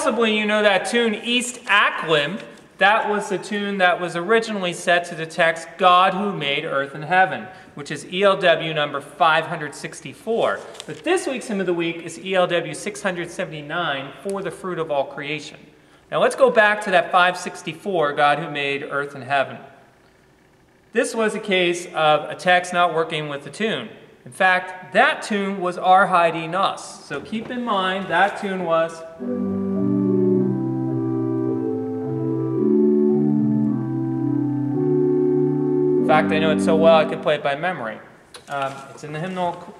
possibly you know that tune East Acklam. That was the tune that was originally set to the text, God who made earth and heaven, which is ELW number 564. But this week's hymn of the week is ELW 679, For the Fruit of All Creation. Now let's go back to that 564, God who made earth and heaven. This was a case of a text not working with the tune. In fact, that tune was Our Hiding Us. So keep in mind that tune was... In fact, I know it so well I could play it by memory. It's in the hymnal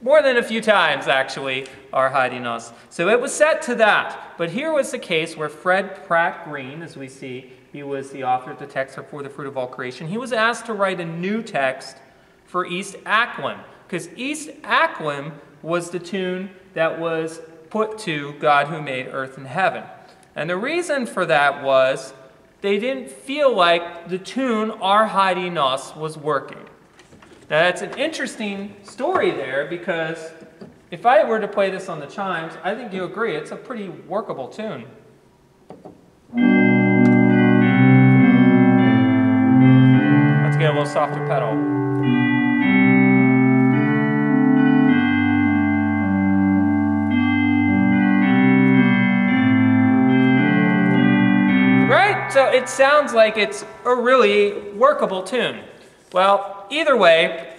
more than a few times, actually, Our Hiding Us. So it was set to that. But here was the case where Fred Pratt Green, as we see, he was the author of the text for the Fruit of All Creation. He was asked to write a new text for East Acklam, because East Acklam was the tune that was put to God who made earth and heaven. And the reason for that was they didn't feel like the tune Our Hiding Us was working. Now that's an interesting story there, because if I were to play this on the chimes, I think you agree it's a pretty workable tune. Let's get a little softer pedal. Right? So it sounds like it's a really workable tune. Well, either way,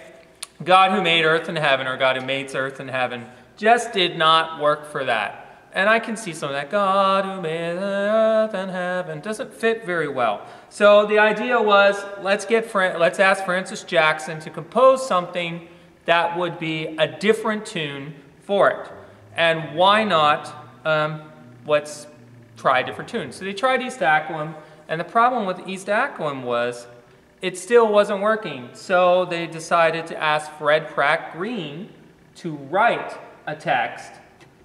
God who made earth and heaven, or God who makes earth and heaven, just did not work for that. And I can see some of that, God who made earth and heaven, doesn't fit very well. So the idea was, let's ask Francis Jackson to compose something that would be a different tune for it. And why not, let's try different tunes. So they tried East Acklam, and the problem with East Acklam was it still wasn't working. So they decided to ask Fred Pratt Green to write a text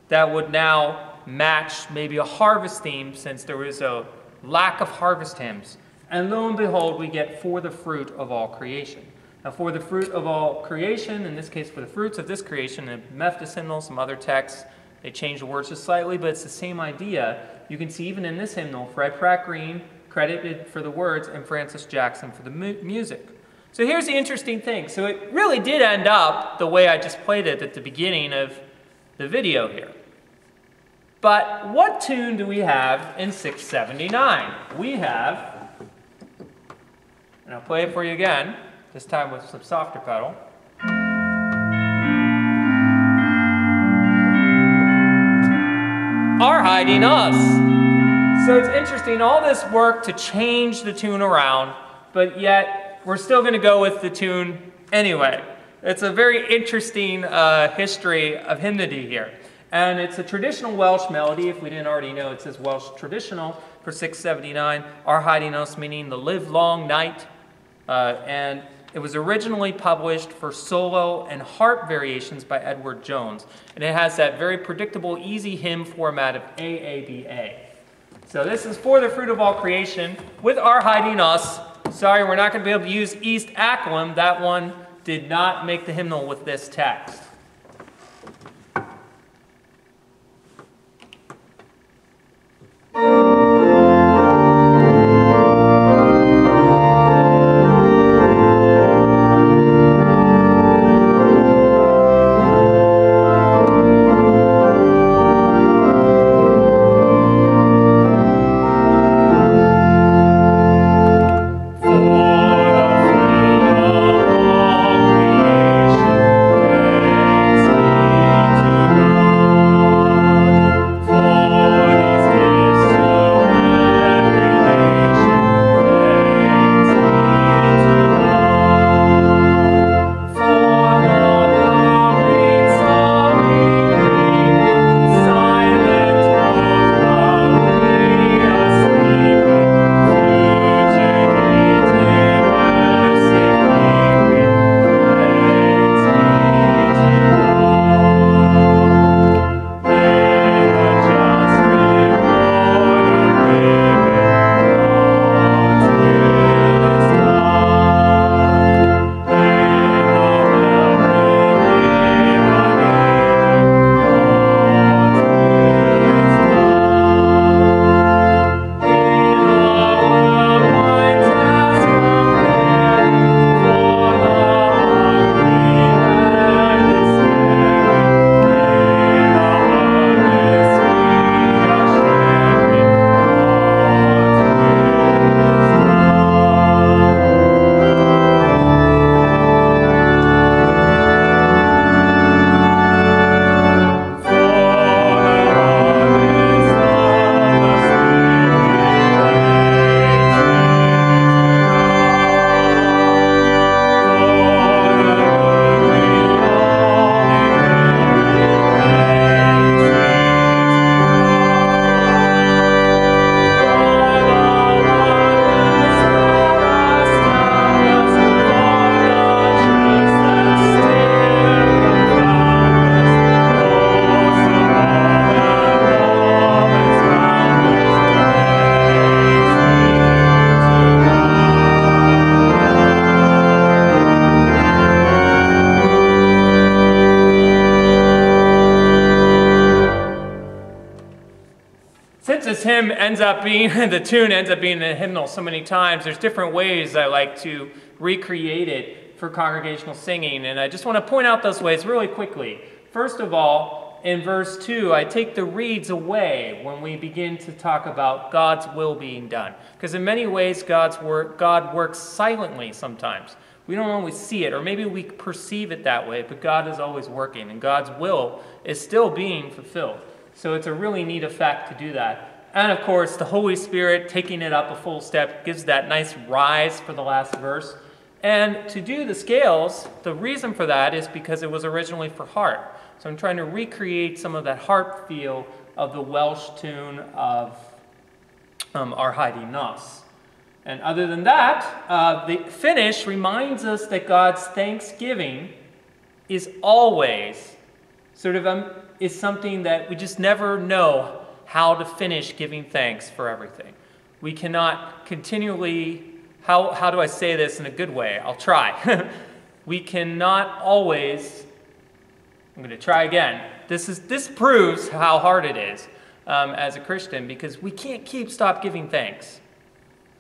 that would now match maybe a harvest theme, since there was a lack of harvest hymns. And lo and behold, we get For the Fruit of All Creation. Now, For the Fruit of All Creation, in this case, for the fruits of this creation, the Methodist hymnal, some other texts, they changed the words just slightly, but it's the same idea. You can see even in this hymnal, Fred Pratt Green credited for the words and Francis Jackson for the music. So here's the interesting thing. So it really did end up the way I just played it at the beginning of the video here. But what tune do we have in 679? We have, and I'll play it for you again, this time with some softer pedal. Our Hiding Us. So it's interesting, all this work to change the tune around, but yet we're still going to go with the tune anyway. It's a very interesting history of hymnody here. And it's a traditional Welsh melody. If we didn't already know, it says Welsh traditional for 679. Our Hiding Us, meaning the live long night. And it was originally published for solo and harp variations by Edward Jones. And it has that very predictable, easy hymn format of AABA. So this is For the Fruit of All Creation with Our Hiding Us. Sorry, we're not going to be able to use East Acklam. That one did not make the hymnal with this text. For the fruit of all creation, this hymn ends up being, the tune ends up being a hymnal so many times, there's different ways I like to recreate it for congregational singing, and I just want to point out those ways really quickly. First of all, in verse 2, I take the reeds away when we begin to talk about God's will being done. Because in many ways, God works silently sometimes. We don't always see it, or maybe we perceive it that way, but God is always working, and God's will is still being fulfilled. So it's a really neat effect to do that. And of course, the Holy Spirit taking it up a full step gives that nice rise for the last verse. And to do the scales, the reason for that is because it was originally for harp. So I'm trying to recreate some of that harp feel of the Welsh tune of Ar Heidi Nos. And other than that, the finish reminds us that God's thanksgiving is always is something that we just never know how to finish giving thanks for everything. We cannot continually, how do I say this in a good way? I'll try. We cannot always, I'm going to try again. This proves how hard it is as a Christian, because we can't stop giving thanks.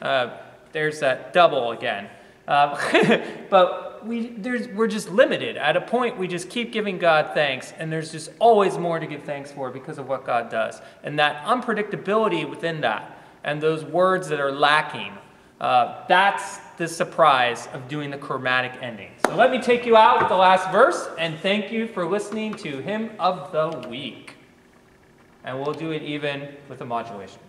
There's that double again. But we're just limited. At a point, we just keep giving God thanks, and there's just always more to give thanks for because of what God does. And that unpredictability within that, and those words that are lacking, that's the surprise of doing the chromatic ending. So let me take you out with the last verse, and thank you for listening to Hymn of the Week. And we'll do it even with a modulation.